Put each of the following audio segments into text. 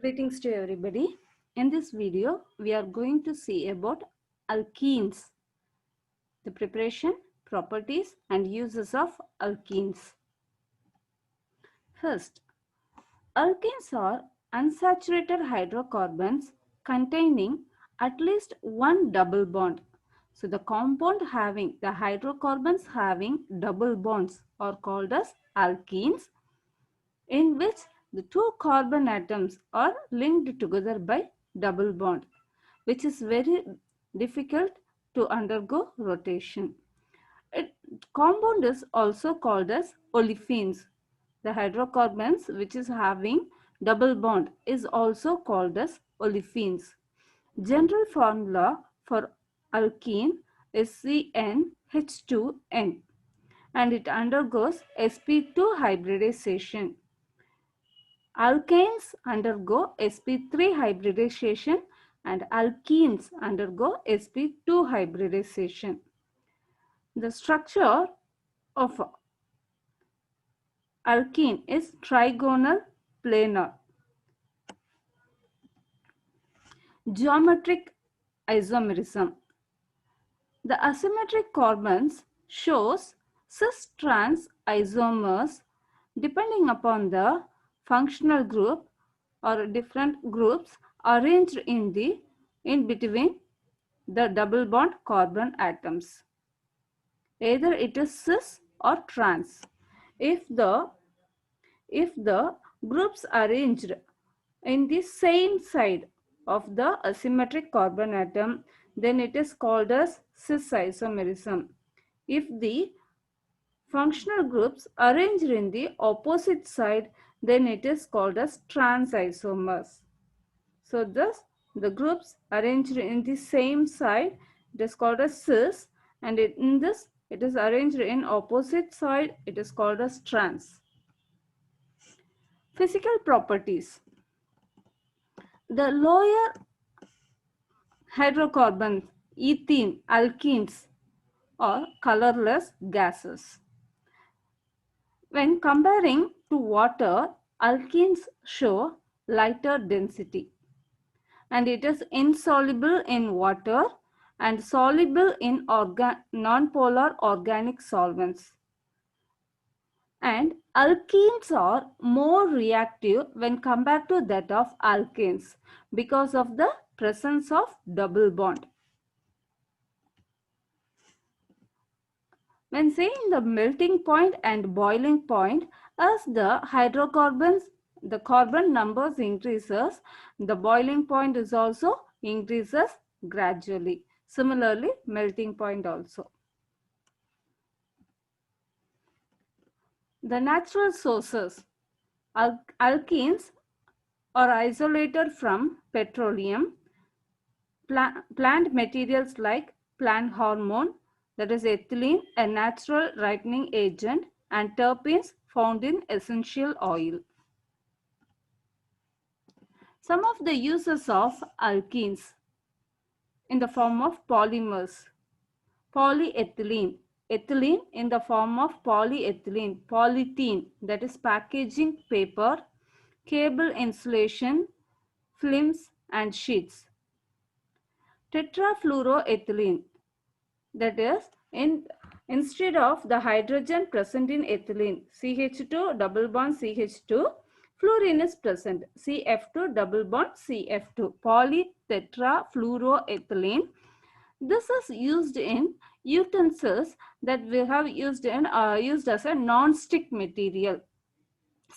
Greetings to everybody. In this video, we are going to see about alkenes, the preparation, properties and uses of alkenes. First, alkenes are unsaturated hydrocarbons containing at least one double bond. So the compound having the hydrocarbons having double bonds are called as alkenes, in which the two carbon atoms are linked together by double bond, which is very difficult to undergo rotation. It, compound is also called as olefins. The hydrocarbons which is having double bond is also called as olefins. General formula for alkene is CnH2n and it undergoes sp2 hybridization. Alkanes undergo sp3 hybridization and alkenes undergo sp2 hybridization. The structure of alkene is trigonal planar. Geometric isomerism. The asymmetric carbons shows cis-trans isomers depending upon the functional group or different groups arranged in between the double bond carbon atoms. Either it is cis or trans. If the groups arranged in the same side of the asymmetric carbon atom, then it is called as cis isomerism. If the functional groups arranged in the opposite side, then it is called as trans isomers. So thus the groups arranged in the same side, it is called as cis, and in this it is arranged in opposite side, it is called as trans. Physical properties. The lower hydrocarbons, ethene, alkenes are colorless gases. When comparing to water, alkenes show lighter density and it is insoluble in water and soluble in non-polar organic solvents. And alkenes are more reactive when compared to that of alkanes because of the presence of double bond. When saying the melting point and boiling point, as the hydrocarbons, the carbon numbers increases, the boiling point is also increases gradually. Similarly, melting point also. The natural sources. Alkenes are isolated from petroleum, plant materials like plant hormone, that is ethylene, a natural ripening agent, and terpenes found in essential oil. Some of the uses of alkenes in the form of polymers. Polyethylene. Ethylene in the form of polyethylene. Polythene, that is packaging paper, cable insulation, films and sheets. Tetrafluoroethylene, that is instead of the hydrogen present in ethylene, CH2 double bond CH2, fluorine is present, CF2 double bond CF2, polytetrafluoroethylene. This is used in utensils that we have used as a non-stick material.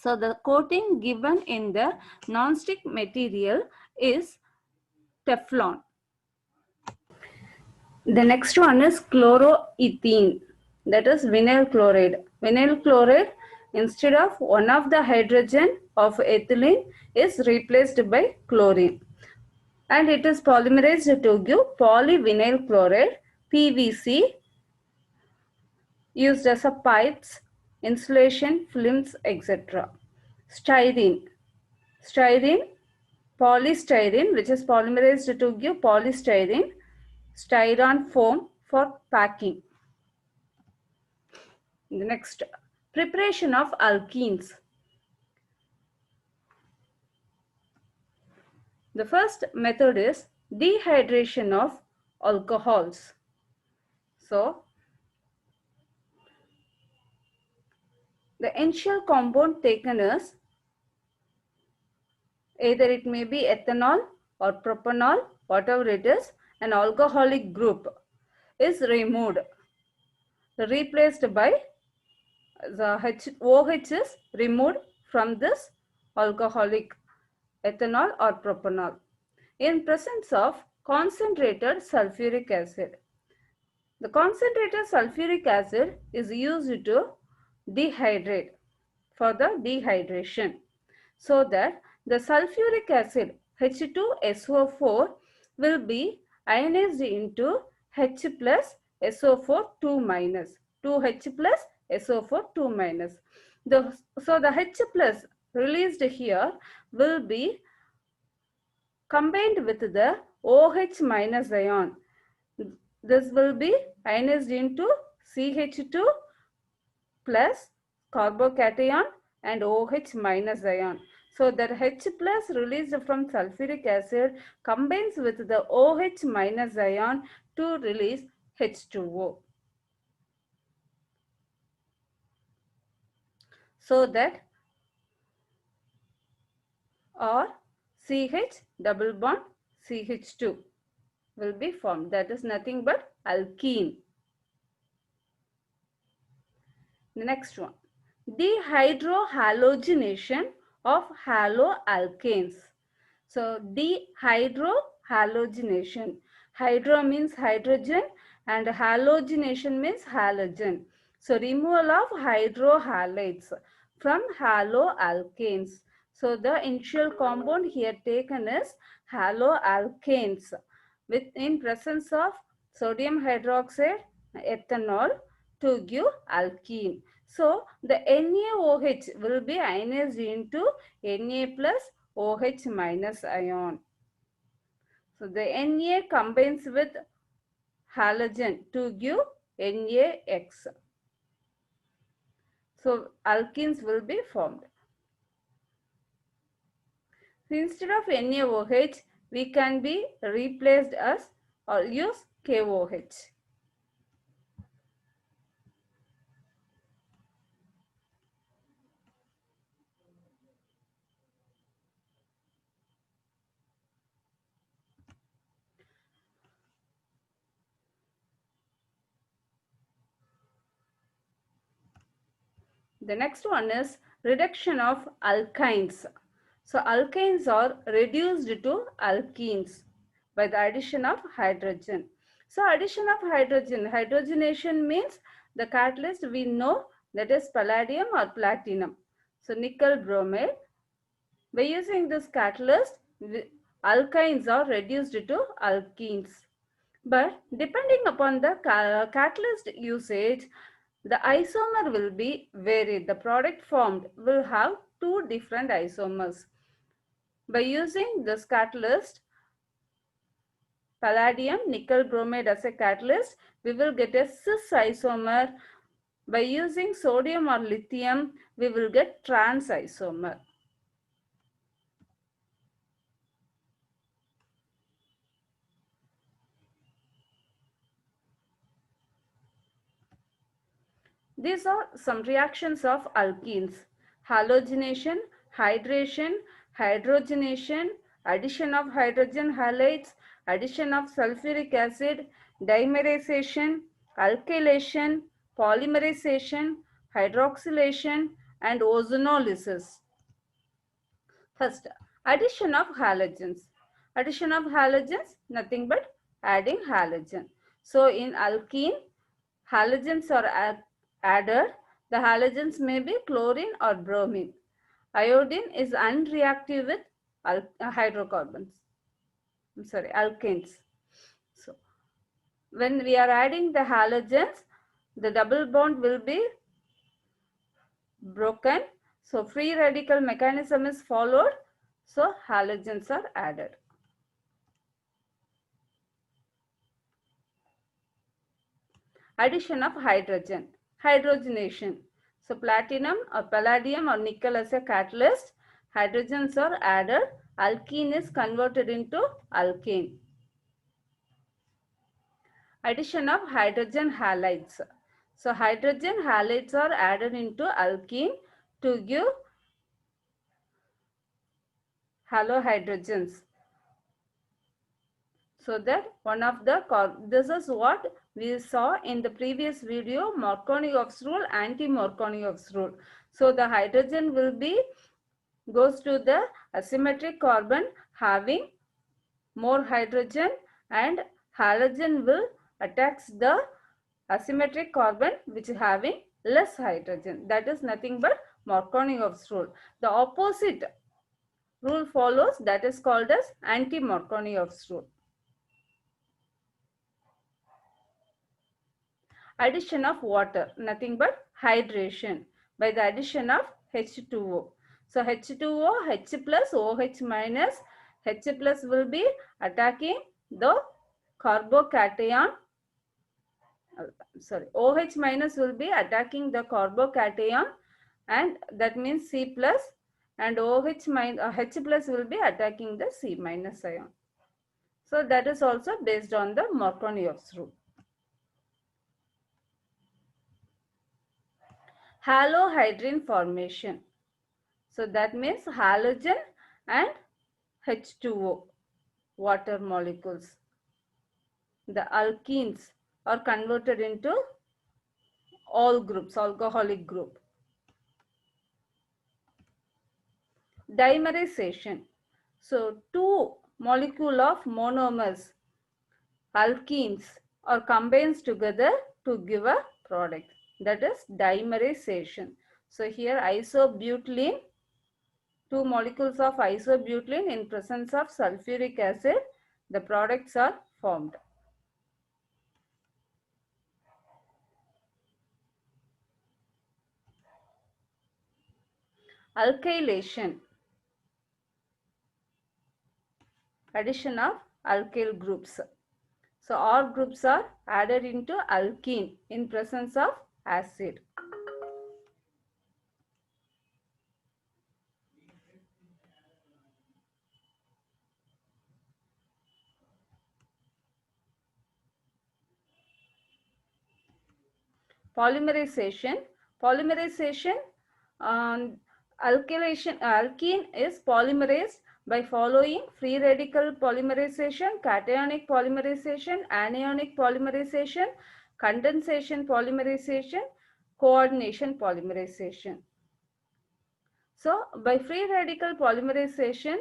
So the coating given in the non-stick material is Teflon. The next one is chloroethene, that is vinyl chloride. Vinyl chloride, instead of one of the hydrogen of ethylene, is replaced by chlorine. And it is polymerized to give polyvinyl chloride, PVC, used as a pipes, insulation, films, etc. Styrene. Styrene, polystyrene, which is polymerized to give polystyrene, styron foam for packing. The next, preparation of alkenes. The first method is dehydration of alcohols. So, the initial compound taken is either it may be ethanol or propanol, whatever it is, an alcoholic group is removed, replaced by the OH is removed from this alcoholic ethanol or propanol in presence of concentrated sulfuric acid. The concentrated sulfuric acid is used to dehydrate for the dehydration so that the sulfuric acid H2SO4 will be ionized into H plus SO4 2 minus 2H plus SO4 2 minus. So the H plus released here will be combined with the OH minus ion. This will be ionized into CH2 plus carbocation and OH minus ion. So that H plus released from sulfuric acid combines with the OH minus ion to release H2O. So that or CH double bond CH2 will be formed. That is nothing but alkene. The next one, dehydrohalogenation of haloalkanes. So dehydrohalogenation. Hydro means hydrogen and halogenation means halogen. So removal of hydrohalides from haloalkanes. So the initial compound here taken is haloalkanes with in presence of sodium hydroxide, ethanol to give alkene. So the NaOH will be ionized into Na plus OH minus ion. So the Na combines with halogen to give NaX. So alkenes will be formed. So instead of NaOH, we can be replaced as or use KOH. The next one is reduction of alkynes. So alkynes are reduced to alkenes by the addition of hydrogen. So addition of hydrogen, hydrogenation means the catalyst we know, that is palladium or platinum. So nickel bromide. By using this catalyst, alkynes are reduced to alkenes. But depending upon the catalyst usage, the isomer will be varied. The product formed will have two different isomers. By using this catalyst, palladium nickel bromide as a catalyst, we will get a cis isomer. By using sodium or lithium, we will get trans isomer. These are some reactions of alkenes: halogenation, hydration, hydrogenation, addition of hydrogen halides, addition of sulfuric acid, dimerization, alkylation, polymerization, hydroxylation, and ozonolysis. First, addition of halogens. Addition of halogens, nothing but adding halogen. So in alkene, halogens are added. The halogens may be chlorine or bromine. Iodine is unreactive with hydrocarbons. Alkanes. So when we are adding the halogens, the double bond will be broken. So free radical mechanism is followed. So halogens are added. Addition of hydrogen, hydrogenation. So platinum or palladium or nickel as a catalyst, hydrogens are added, alkene is converted into alkane. Addition of hydrogen halides. So hydrogen halides are added into alkene to give halohydrogens. So that one of the, this is what we saw in the previous video, Markovnikov's rule, anti-Markovnikov's rule. So the hydrogen will be goes to the asymmetric carbon having more hydrogen, and halogen will attacks the asymmetric carbon which is having less hydrogen. That is nothing but Markovnikov's rule. The opposite rule follows, that is called as anti-Markovnikov's rule. Addition of water, nothing but hydration by the addition of H2O. So H2O, H plus, OH minus, H plus will be attacking the carbocation, OH minus will be attacking the carbocation, and that means C plus, and OH minus, H plus will be attacking the C minus ion. So that is also based on the Markovnikov's rule. Halohydrin formation. So that means halogen and H2O, water molecules. The alkenes are converted into all groups, alcoholic group. Dimerization. So two molecule of monomers, alkenes, are combined together to give a product. That is dimerization. So here isobutylene, two molecules of isobutylene in presence of sulfuric acid, the products are formed. Alkylation. Addition of alkyl groups. So all groups are added into alkene in presence of acid. Polymerization. Polymerization, alkene is polymerized by following free radical polymerization, cationic polymerization, anionic polymerization, condensation polymerization, coordination polymerization. So by free radical polymerization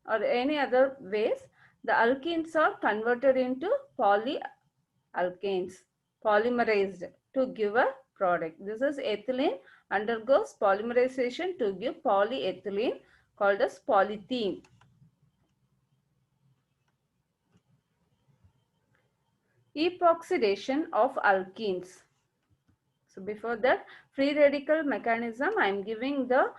or any other ways, the alkenes are converted into polyalkanes, polymerized to give a product. This is ethylene undergoes polymerization to give polyethylene called as polythene. Epoxidation of alkenes. So before that, free radical mechanism, I am giving the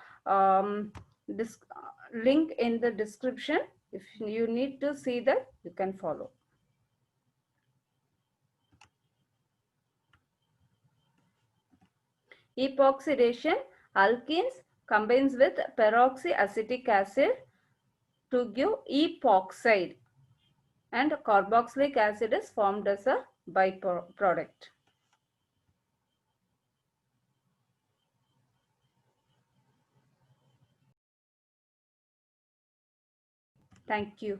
link in the description. If you need to see that, you can follow. Epoxidation, alkenes combines with peroxyacetic acid to give epoxide, and carboxylic acid is formed as a byproduct. Thank you.